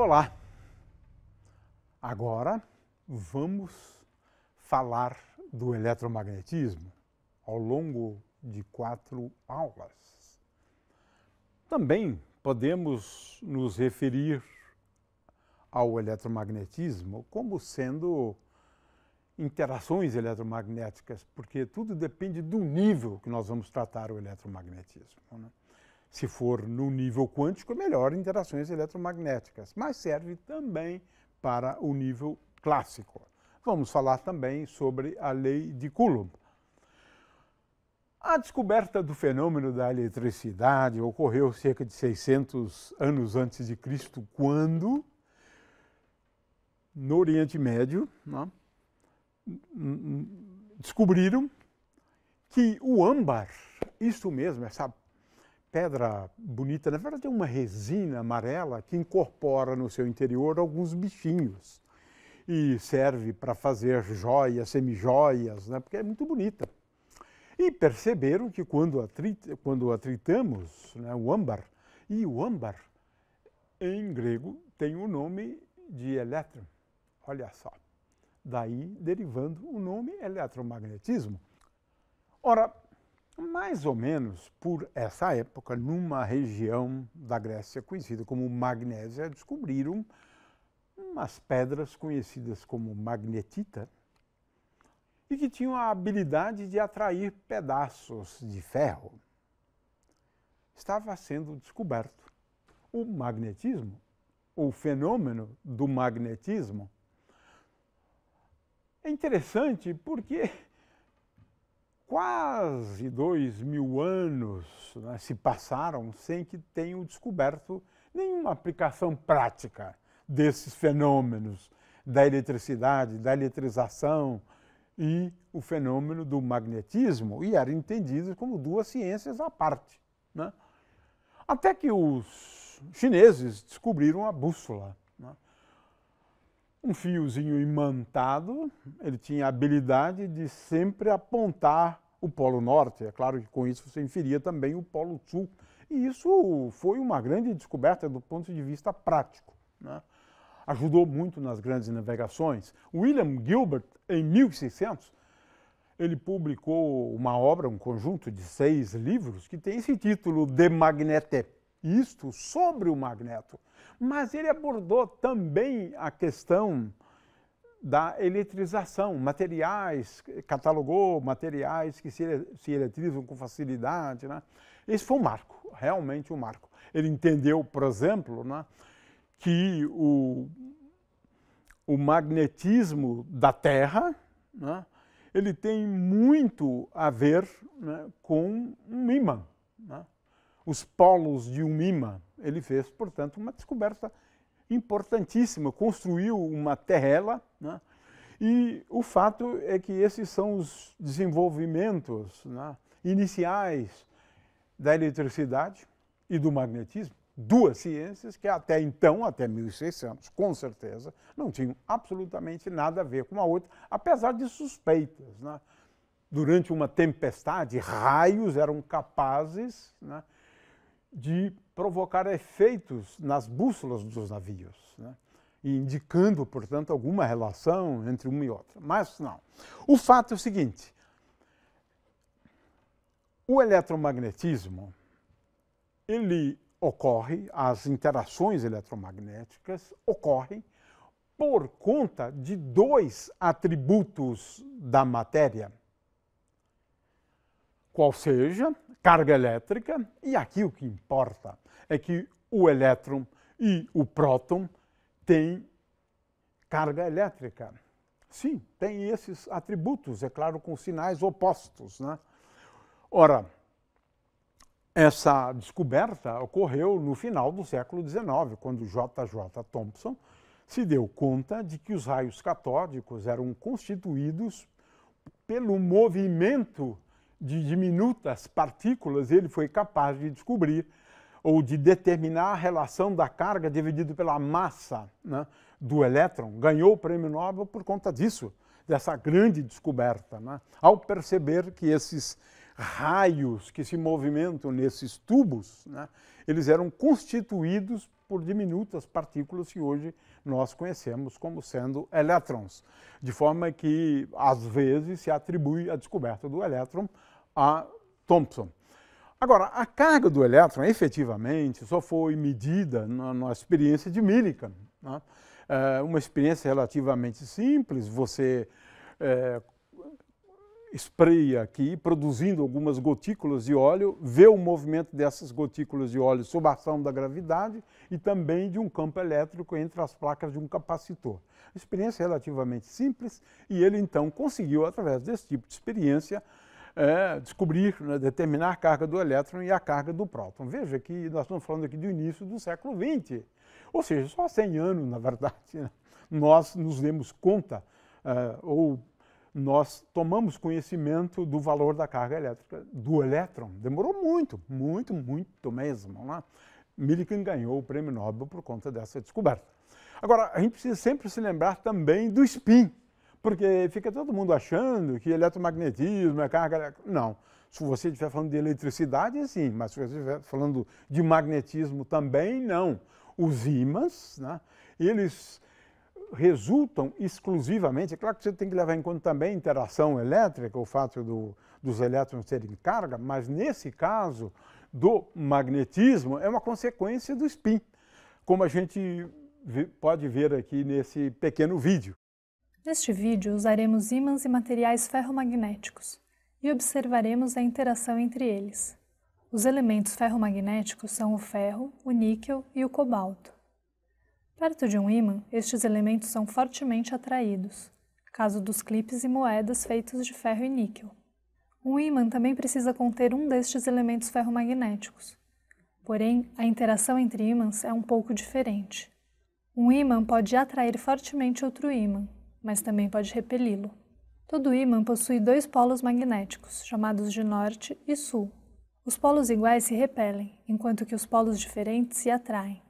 Olá! Agora vamos falar do eletromagnetismo ao longo de 4 aulas. Também podemos nos referir ao eletromagnetismo como sendo interações eletromagnéticas, porque tudo depende do nível que nós vamos tratar o eletromagnetismo, né? Se for no nível quântico, é melhor interações eletromagnéticas, mas serve também para o nível clássico. Vamos falar também sobre a lei de Coulomb. A descoberta do fenômeno da eletricidade ocorreu cerca de 600 anos antes de Cristo, quando, no Oriente Médio, né, descobriram que o âmbar, isso mesmo, essa pedra bonita, na verdade é uma resina amarela que incorpora no seu interior alguns bichinhos e serve para fazer joias, semijoias, né, porque é muito bonita. E perceberam que quando atritamos, né, o âmbar, e o âmbar em grego tem o nome de elétron, olha só, daí derivando o nome eletromagnetismo. Ora, mais ou menos por essa época, numa região da Grécia conhecida como Magnésia, descobriram umas pedras conhecidas como magnetita e que tinham a habilidade de atrair pedaços de ferro. Estava sendo descoberto o magnetismo, o fenômeno do magnetismo. É interessante porque quase 2000 anos, né, se passaram sem que tenham descoberto nenhuma aplicação prática desses fenômenos da eletricidade, da eletrização e o fenômeno do magnetismo, e eram entendidos como duas ciências à parte, né? Até que os chineses descobriram a bússola, né? Um fiozinho imantado, ele tinha a habilidade de sempre apontar o Polo Norte. É claro que com isso você inferia também o Polo Sul. E isso foi uma grande descoberta do ponto de vista prático, né? Ajudou muito nas grandes navegações. William Gilbert, em 1600, ele publicou uma obra, um conjunto de 6 livros, que tem esse título, De Magnete, isto sobre o magneto. Mas ele abordou também a questão da eletrização, materiais, catalogou materiais que se eletrizam com facilidade, né? Esse foi um marco, realmente um marco. Ele entendeu, por exemplo, né, que o magnetismo da Terra, né, ele tem muito a ver, né, com um ímã, né? Os polos de um ímã. Ele fez, portanto, uma descoberta importantíssima, construiu uma terrela, né? E o fato é que esses são os desenvolvimentos, né, iniciais da eletricidade e do magnetismo, duas ciências que até então, até 1600, com certeza, não tinham absolutamente nada a ver com a outra, apesar de suspeitas, né? Durante uma tempestade, raios eram capazes, né, de provocar efeitos nas bússolas dos navios, né, indicando, portanto, alguma relação entre uma e outra. Mas não. O fato é o seguinte: o eletromagnetismo, ele ocorre, as interações eletromagnéticas ocorrem por conta de 2 atributos da matéria, qual seja carga elétrica, e aqui o que importa é que o elétron e o próton têm carga elétrica. Sim, tem esses atributos, é claro, com sinais opostos, né? Ora, essa descoberta ocorreu no final do século XIX, quando J.J. Thomson se deu conta de que os raios catódicos eram constituídos pelo movimento de diminutas partículas. Ele foi capaz de descobrir ou de determinar a relação da carga dividido pela massa, né, do elétron. Ganhou o prêmio Nobel por conta disso, dessa grande descoberta, né? Ao perceber que esses raios que se movimentam nesses tubos, né, eles eram constituídos por diminutas partículas que hoje nós conhecemos como sendo elétrons, de forma que, às vezes, se atribui a descoberta do elétron a Thomson. Agora, a carga do elétron, efetivamente, só foi medida na experiência de Millikan, né? Uma experiência relativamente simples, você espreia aqui, produzindo algumas gotículas de óleo, vê o movimento dessas gotículas de óleo sob a ação da gravidade e também de um campo elétrico entre as placas de um capacitor. Experiência relativamente simples, e ele então conseguiu, através desse tipo de experiência, descobrir, né, determinar a carga do elétron e a carga do próton. Veja que nós estamos falando aqui do início do século XX, ou seja, só há 100 anos, na verdade, né, nós nos demos conta, ou nós tomamos conhecimento do valor da carga elétrica do elétron. Demorou muito, muito, muito mesmo, né? Millikan ganhou o prêmio Nobel por conta dessa descoberta. Agora, a gente precisa sempre se lembrar também do spin, porque fica todo mundo achando que eletromagnetismo é carga elétrica. Não. Se você estiver falando de eletricidade, sim, mas se você estiver falando de magnetismo também, não. Os ímãs, né, eles resultam exclusivamente, é claro que você tem que levar em conta também a interação elétrica, o fato dos elétrons terem carga, mas nesse caso do magnetismo é uma consequência do spin, como a gente pode ver aqui nesse pequeno vídeo. Neste vídeo usaremos ímãs e materiais ferromagnéticos e observaremos a interação entre eles. Os elementos ferromagnéticos são o ferro, o níquel e o cobalto. Perto de um ímã, estes elementos são fortemente atraídos, caso dos clipes e moedas feitos de ferro e níquel. Um ímã também precisa conter um destes elementos ferromagnéticos. Porém, a interação entre ímãs é um pouco diferente. Um ímã pode atrair fortemente outro ímã, mas também pode repeli-lo. Todo ímã possui dois polos magnéticos, chamados de norte e sul. Os polos iguais se repelem, enquanto que os polos diferentes se atraem.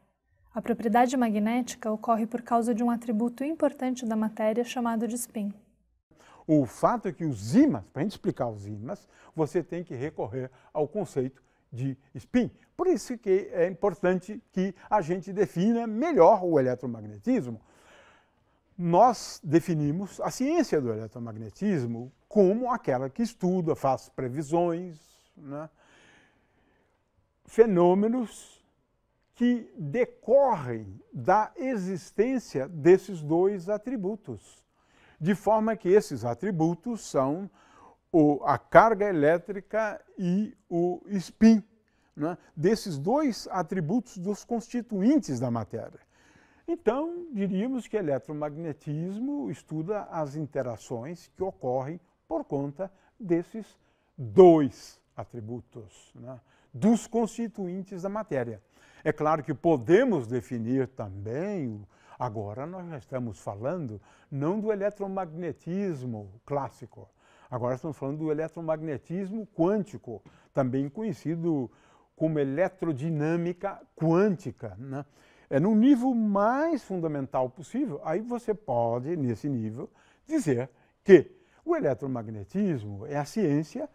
A propriedade magnética ocorre por causa de um atributo importante da matéria chamado de spin. O fato é que os ímãs, para a gente explicar os ímãs, você tem que recorrer ao conceito de spin. Por isso que é importante que a gente defina melhor o eletromagnetismo. Nós definimos a ciência do eletromagnetismo como aquela que estuda, faz previsões, né, fenômenos que decorrem da existência desses dois atributos, de forma que esses atributos são a carga elétrica e o spin, né? Desses dois atributos dos constituintes da matéria. Então, diríamos que eletromagnetismo estuda as interações que ocorrem por conta desses dois atributos, né, dos constituintes da matéria. É claro que podemos definir também, agora nós já estamos falando não do eletromagnetismo clássico, agora estamos falando do eletromagnetismo quântico, também conhecido como eletrodinâmica quântica, né? É no nível mais fundamental possível, aí você pode, nesse nível, dizer que o eletromagnetismo é a ciência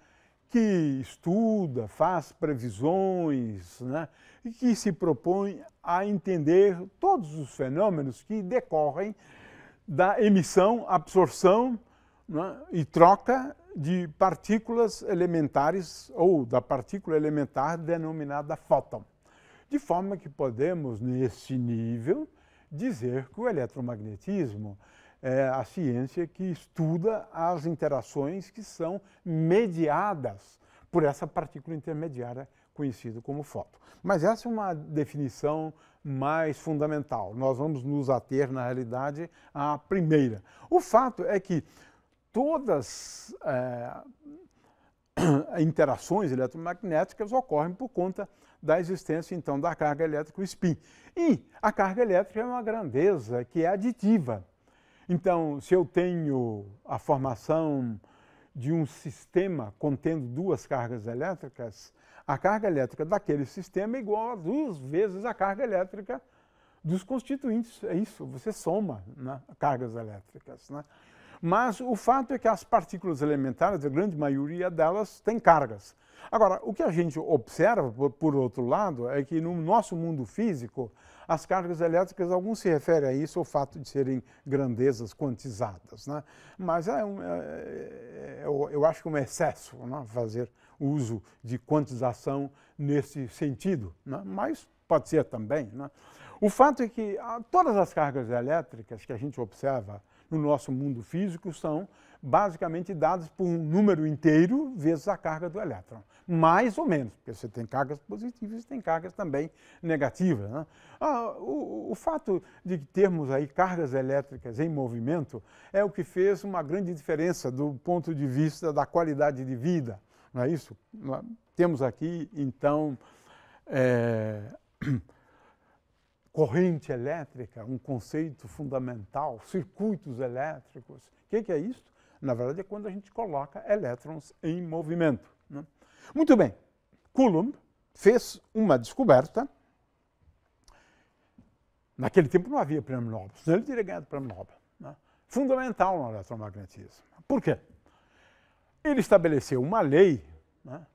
que estuda, faz previsões, né, e que se propõe a entender todos os fenômenos que decorrem da emissão, absorção, né, e troca de partículas elementares ou da partícula elementar denominada fóton. De forma que podemos, nesse nível, dizer que o eletromagnetismo é a ciência que estuda as interações que são mediadas por essa partícula intermediária conhecida como fóton. Mas essa é uma definição mais fundamental. Nós vamos nos ater, na realidade, à primeira. O fato é que todas interações eletromagnéticas ocorrem por conta da existência, então, da carga elétrica, o spin. E a carga elétrica é uma grandeza que é aditiva. Então, se eu tenho a formação de um sistema contendo duas cargas elétricas, a carga elétrica daquele sistema é igual a 2 vezes a carga elétrica dos constituintes. É isso, você soma, né, cargas elétricas, né? Mas o fato é que as partículas elementares, a grande maioria delas, tem cargas. Agora, o que a gente observa, por outro lado, é que no nosso mundo físico, as cargas elétricas, alguns se referem a isso, ao fato de serem grandezas quantizadas, né? Mas eu acho que é um excesso, né, fazer uso de quantização nesse sentido, né? Mas pode ser também, né? O fato é que todas as cargas elétricas que a gente observa no nosso mundo físico são basicamente dadas por um número inteiro vezes a carga do elétron. Mais ou menos, porque você tem cargas positivas e tem cargas também negativas, né? O fato de termos aí cargas elétricas em movimento é o que fez uma grande diferença do ponto de vista da qualidade de vida, não é isso? Temos aqui, então, corrente elétrica, um conceito fundamental, circuitos elétricos. O que é isso? Na verdade, é quando a gente coloca elétrons em movimento, né? Muito bem, Coulomb fez uma descoberta. Naquele tempo não havia prêmio Nobel, senão ele teria ganhado o prêmio Nobel, né? Fundamental no eletromagnetismo. Por quê? Ele estabeleceu uma lei, né,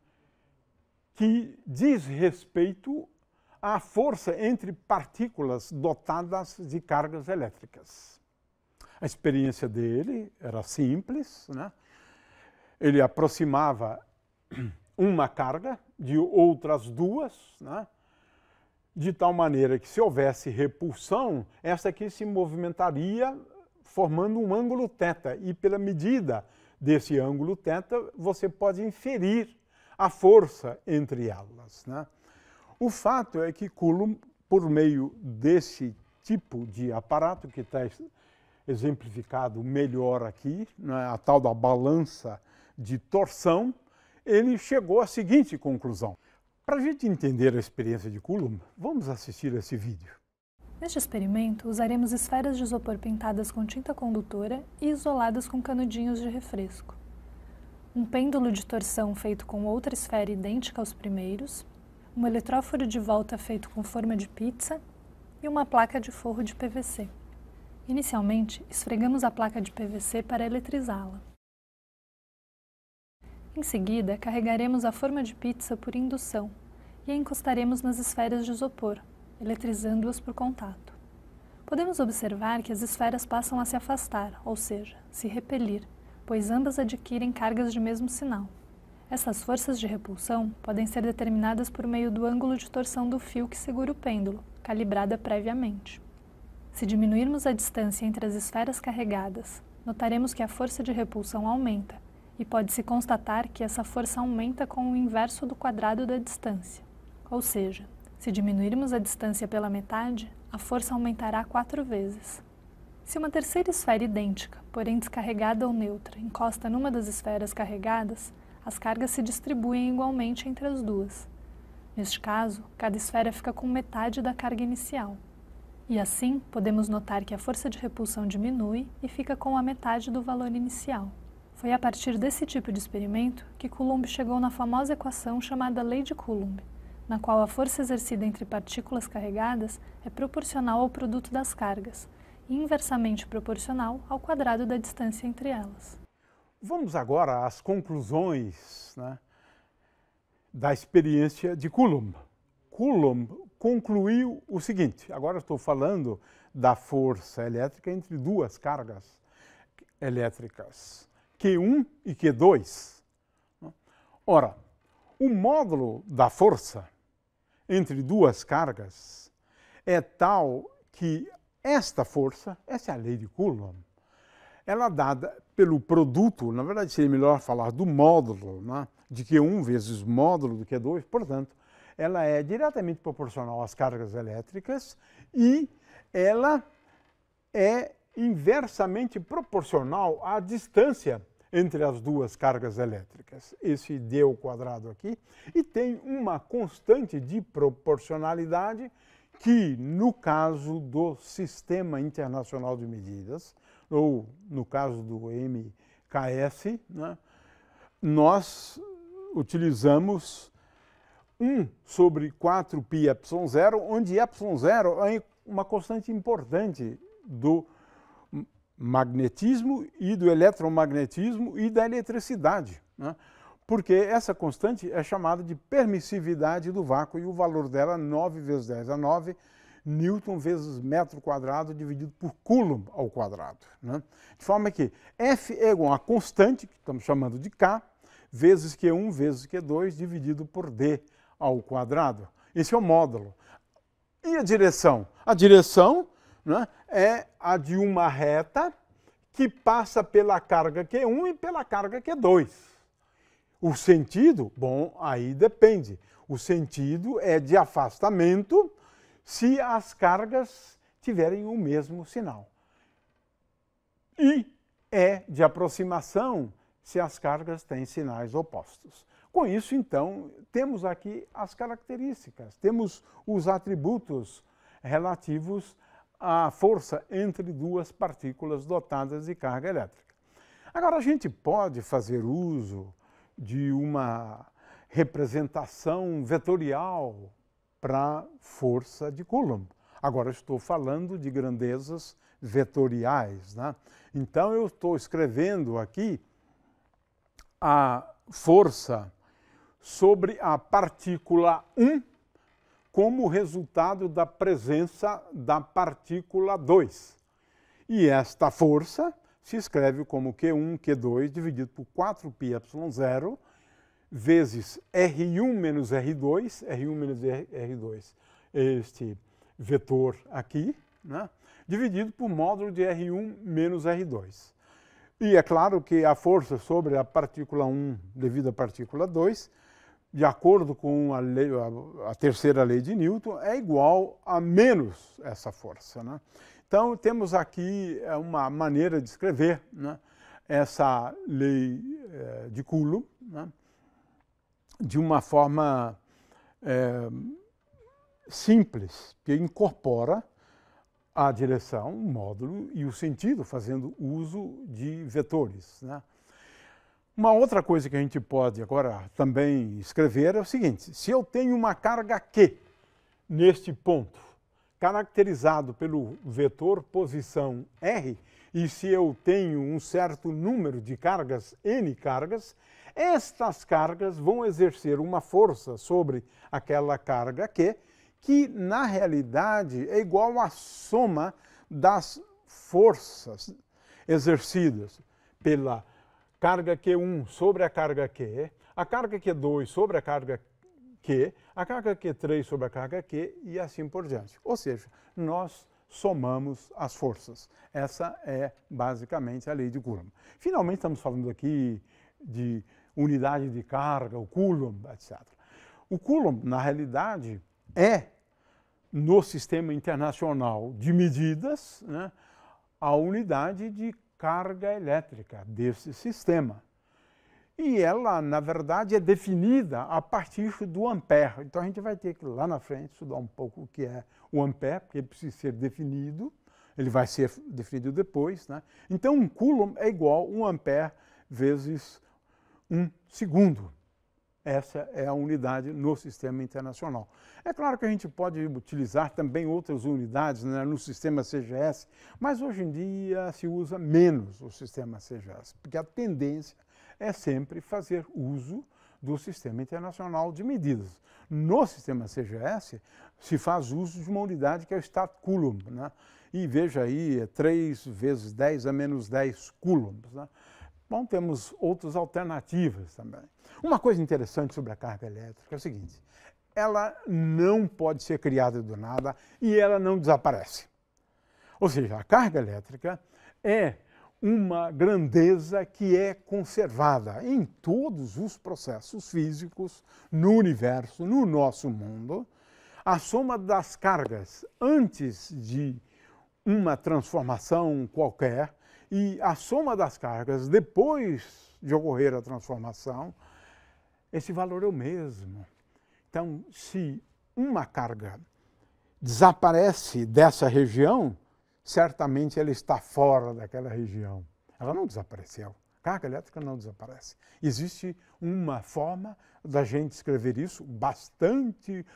que diz respeito à força entre partículas dotadas de cargas elétricas. A experiência dele era simples, né? Ele aproximava uma carga de outras duas, né? De tal maneira que, se houvesse repulsão, essa aqui se movimentaria formando um ângulo θ, e pela medida desse ângulo θ, você pode inferir a força entre elas, né? O fato é que Coulomb, por meio desse tipo de aparato que está exemplificado melhor aqui, né, a tal da balança de torção, ele chegou à seguinte conclusão. Para a gente entender a experiência de Coulomb, vamos assistir esse vídeo. Neste experimento, usaremos esferas de isopor pintadas com tinta condutora e isoladas com canudinhos de refresco. Um pêndulo de torção feito com outra esfera idêntica aos primeiros, um eletróforo de volta feito com forma de pizza e uma placa de forro de PVC. Inicialmente, esfregamos a placa de PVC para eletrizá-la. Em seguida, carregaremos a forma de pizza por indução e a encostaremos nas esferas de isopor, eletrizando-as por contato. Podemos observar que as esferas passam a se afastar, ou seja, se repelir, pois ambas adquirem cargas de mesmo sinal. Essas forças de repulsão podem ser determinadas por meio do ângulo de torção do fio que segura o pêndulo, calibrada previamente. Se diminuirmos a distância entre as esferas carregadas, notaremos que a força de repulsão aumenta, e pode-se constatar que essa força aumenta com o inverso do quadrado da distância. Ou seja, se diminuirmos a distância pela metade, a força aumentará 4 vezes. Se uma terceira esfera idêntica, porém descarregada ou neutra, encosta numa das esferas carregadas, as cargas se distribuem igualmente entre as duas. Neste caso, cada esfera fica com metade da carga inicial. E assim, podemos notar que a força de repulsão diminui e fica com a metade do valor inicial. Foi a partir desse tipo de experimento que Coulomb chegou na famosa equação chamada Lei de Coulomb, na qual a força exercida entre partículas carregadas é proporcional ao produto das cargas e inversamente proporcional ao quadrado da distância entre elas. Vamos agora às conclusões, né, da experiência de Coulomb. Coulomb concluiu o seguinte: agora estou falando da força elétrica entre duas cargas elétricas, Q1 e Q2. Ora, o módulo da força entre duas cargas é tal que esta força, essa é a lei de Coulomb, ela é dada pelo produto, na verdade seria melhor falar do módulo, né, de Q1 vezes módulo do Q2, portanto, ela é diretamente proporcional às cargas elétricas e ela é inversamente proporcional à distância entre as duas cargas elétricas, esse d ao quadrado aqui, e tem uma constante de proporcionalidade que, no caso do Sistema Internacional de Medidas, ou no caso do MKS, né, nós utilizamos 1 sobre 4πε0, onde ε0 é uma constante importante do magnetismo e do eletromagnetismo e da eletricidade, né? Porque essa constante é chamada de permissividade do vácuo e o valor dela é 9 vezes 10 a 9 Newton vezes metro quadrado dividido por Coulomb ao quadrado, né? De forma que F é igual a constante, que estamos chamando de K, vezes Q1 vezes Q2 dividido por D ao quadrado. Esse é o módulo. E a direção? A direção, né, é a de uma reta que passa pela carga Q1 e pela carga Q2. O sentido, bom, aí depende. O sentido é de afastamento se as cargas tiverem o mesmo sinal. E é de aproximação se as cargas têm sinais opostos. Com isso, então, temos aqui as características, temos os atributos relativos à força entre duas partículas dotadas de carga elétrica. Agora, a gente pode fazer uso de uma representação vetorial para força de Coulomb. Agora estou falando de grandezas vetoriais, né? Então eu estou escrevendo aqui a força sobre a partícula 1 como resultado da presença da partícula 2. E esta força se escreve como Q1, Q2 dividido por 4πε0 vezes R1 menos R2, R1 menos R2, este vetor aqui, né, dividido por módulo de R1 menos R2. E é claro que a força sobre a partícula 1 devido à partícula 2, de acordo com a terceira lei de Newton, é igual a menos essa força, né? Então, temos aqui uma maneira de escrever, né, essa lei de Coulomb, né, de uma forma simples, que incorpora a direção, o módulo e o sentido, fazendo uso de vetores, né? Uma outra coisa que a gente pode agora também escrever é o seguinte: se eu tenho uma carga Q neste ponto, caracterizado pelo vetor posição R, e se eu tenho um certo número de cargas, N cargas, estas cargas vão exercer uma força sobre aquela carga Q, que na realidade é igual à soma das forças exercidas pela carga Q1 sobre a carga Q, a carga Q2 sobre a carga Q, a carga Q3 sobre a carga Q e assim por diante. Ou seja, nós somamos as forças. Essa é basicamente a lei de Coulomb. Finalmente estamos falando aqui de unidade de carga, o Coulomb, etc. O Coulomb, na realidade, é, no sistema internacional de medidas, né, a unidade de carga elétrica desse sistema. E ela, na verdade, é definida a partir do ampere. Então, a gente vai ter que, lá na frente, estudar um pouco o que é o ampere, porque ele precisa ser definido, ele vai ser definido depois, né? Então, um Coulomb é igual a 1 ampere vezes 1 segundo. Essa é a unidade no sistema internacional. É claro que a gente pode utilizar também outras unidades, né, no sistema CGS, mas hoje em dia se usa menos o sistema CGS, porque a tendência é sempre fazer uso do sistema internacional de medidas. No sistema CGS se faz uso de uma unidade que é o Stat Coulomb, né? E veja aí, é 3 vezes 10 a menos 10 coulombs, né? Bom, temos outras alternativas também. Uma coisa interessante sobre a carga elétrica é o seguinte: ela não pode ser criada do nada e ela não desaparece. Ou seja, a carga elétrica é uma grandeza que é conservada em todos os processos físicos, no universo, no nosso mundo. A soma das cargas antes de uma transformação qualquer e a soma das cargas depois de ocorrer a transformação, esse valor é o mesmo. Então, se uma carga desaparece dessa região, certamente ela está fora daquela região. Ela não desapareceu. A carga elétrica não desaparece. Existe uma forma da gente escrever isso bastante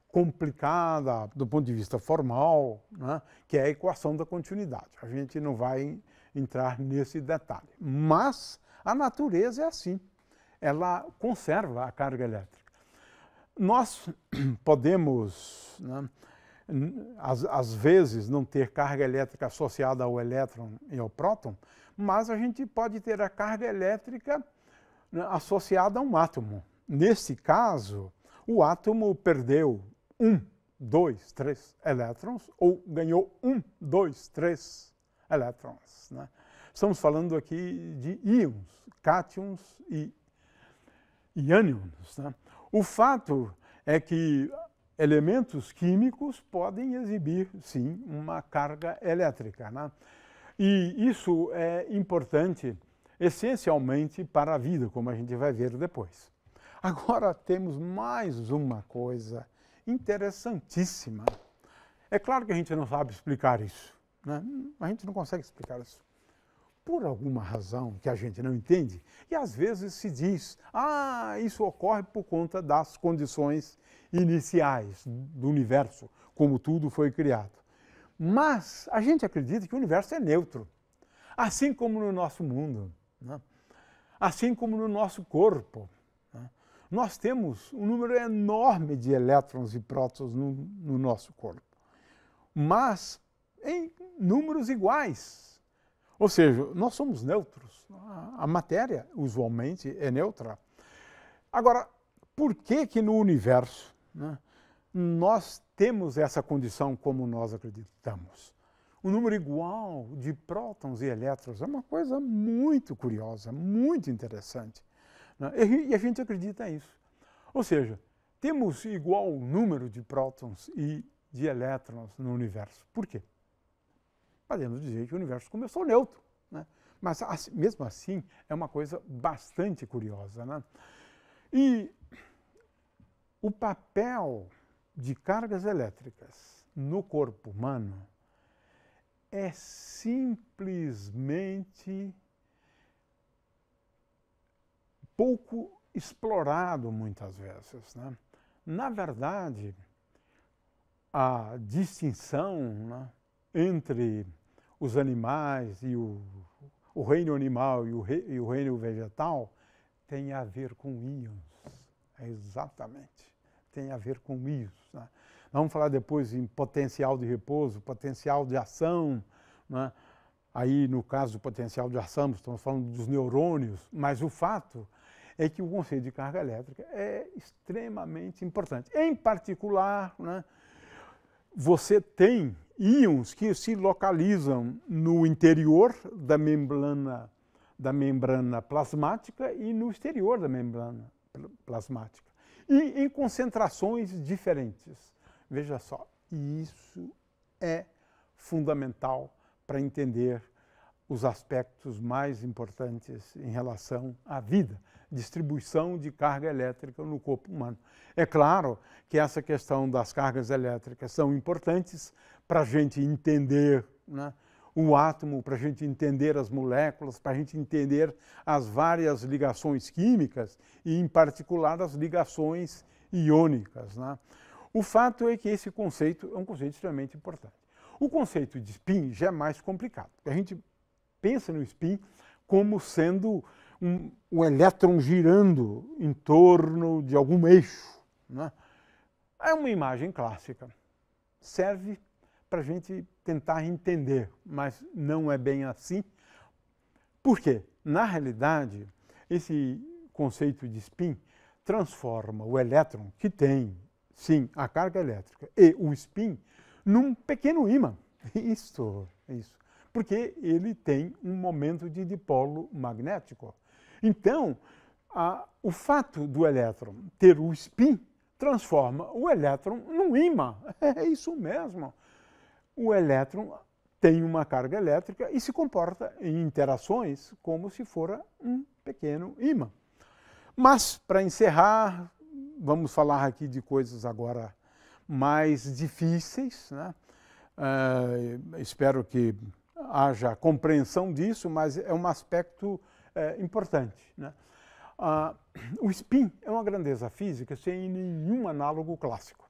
complicada do ponto de vista formal, né, que é a equação da continuidade. A gente não vai entrar nesse detalhe. Mas a natureza é assim, ela conserva a carga elétrica. Nós podemos, né, às vezes, não ter carga elétrica associada ao elétron e ao próton, mas a gente pode ter a carga elétrica, né, associada a um átomo. Nesse caso, o átomo perdeu 1, 2, 3 elétrons ou ganhou 1, 2, 3 elétrons. Né? Estamos falando aqui de íons, cátions e ânions. Né? O fato é que elementos químicos podem exibir, sim, uma carga elétrica. Né? E isso é importante, essencialmente, para a vida, como a gente vai ver depois. Agora temos mais uma coisa interessantíssima. É claro que a gente não sabe explicar isso, né? A gente não consegue explicar isso. Por alguma razão que a gente não entende, e às vezes se diz, isso ocorre por conta das condições iniciais do universo, como tudo foi criado. Mas a gente acredita que o universo é neutro, assim como no nosso mundo, né? Assim como no nosso corpo. Né? Nós temos um número enorme de elétrons e prótons no nosso corpo, mas em números iguais. Ou seja, nós somos neutros. A matéria, usualmente, é neutra. Agora, por que no universo, né, nós temos essa condição como nós acreditamos? Um número igual de prótons e elétrons é uma coisa muito curiosa, muito interessante. Né? E a gente acredita nisso. Ou seja, temos igual número de prótons e de elétrons no universo. Por quê? Podemos dizer que o universo começou neutro, né? Mas mesmo assim é uma coisa bastante curiosa. Né? E o papel de cargas elétricas no corpo humano é simplesmente pouco explorado muitas vezes. Né? Na verdade, a distinção, né, entre os animais e o reino animal e o reino vegetal tem a ver com íons. Exatamente, tem a ver com íons. Né? Vamos falar depois em potencial de repouso, potencial de ação. Né? Aí, no caso do potencial de ação, estamos falando dos neurônios, mas o fato é que o conceito de carga elétrica é extremamente importante. Em particular, né, você tem íons que se localizam no interior da membrana plasmática e no exterior da membrana plasmática, e em concentrações diferentes. Veja só, isso é fundamental para entender os aspectos mais importantes em relação à vida, distribuição de carga elétrica no corpo humano. É claro que essa questão das cargas elétricas são importantes para a gente entender, né, o átomo, para a gente entender as moléculas, para a gente entender as várias ligações químicas e, em particular, as ligações iônicas. Né? O fato é que esse conceito é um conceito extremamente importante. O conceito de spin já é mais complicado. A gente pensa no spin como sendo um elétron girando em torno de algum eixo. Né? É uma imagem clássica. Serve para a gente tentar entender, mas não é bem assim. Por quê? Na realidade, esse conceito de spin transforma o elétron, que tem, sim, a carga elétrica, e o spin, num pequeno ímã. Isso. Porque ele tem um momento de dipolo magnético. Então, o fato do elétron ter o spin transforma o elétron num ímã. É isso mesmo. O elétron tem uma carga elétrica e se comporta em interações como se fora um pequeno ímã. Mas, para encerrar, vamos falar aqui de coisas agora mais difíceis, né? Espero que haja compreensão disso, mas é um aspecto importante. Né? O spin é uma grandeza física sem nenhum análogo clássico.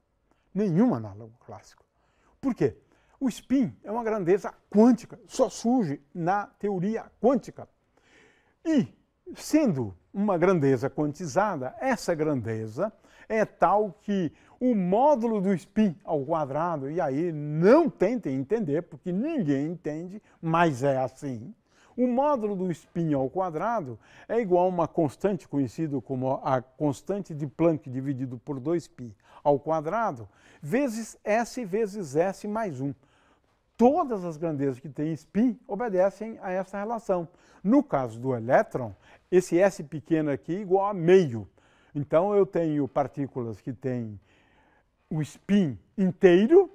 Nenhum análogo clássico. Por quê? O spin é uma grandeza quântica, só surge na teoria quântica. E, sendo uma grandeza quantizada, essa grandeza é tal que o módulo do spin ao quadrado, e aí não tentem entender, porque ninguém entende, mas é assim. O módulo do spin ao quadrado é igual a uma constante conhecida como a constante de Planck dividido por 2π ao quadrado, vezes S mais 1. Todas as grandezas que têm spin obedecem a essa relação. No caso do elétron, esse S pequeno aqui é igual a meio. Então eu tenho partículas que têm o spin inteiro,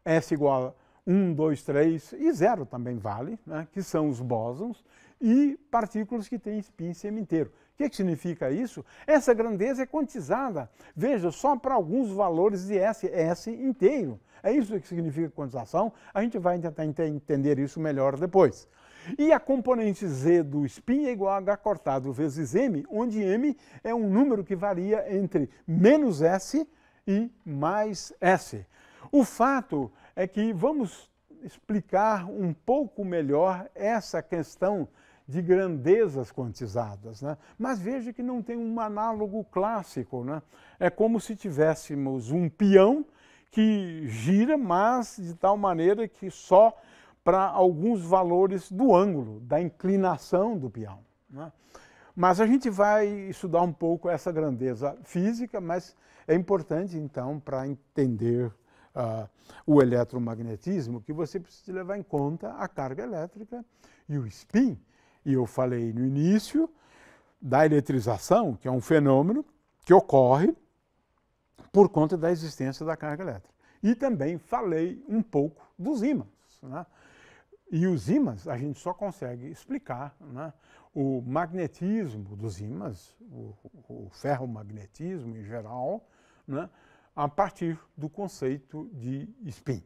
S igual a 1, 2, 3 e 0 também vale, né, que são os bósons, e partículas que têm spin semi-inteiro. O que significa isso? Essa grandeza é quantizada, veja, só para alguns valores de S inteiro. É isso que significa quantização, a gente vai tentar entender isso melhor depois. E a componente Z do spin é igual a H cortado vezes M, onde M é um número que varia entre menos S e mais S. O fato é que vamos explicar um pouco melhor essa questão de grandezas quantizadas, né? Mas veja que não tem um análogo clássico, né? É como se tivéssemos um peão que gira, mas de tal maneira que só para alguns valores do ângulo, da inclinação do peão, né? Mas a gente vai estudar um pouco essa grandeza física, mas é importante, então, para entender o eletromagnetismo, que você precisa levar em conta a carga elétrica e o spin. E eu falei no início da eletrização, que é um fenômeno que ocorre por conta da existência da carga elétrica. E também falei um pouco dos ímãs, né? E os ímãs a gente só consegue explicar, né, o magnetismo dos ímãs, o ferromagnetismo em geral, né, a partir do conceito de spin.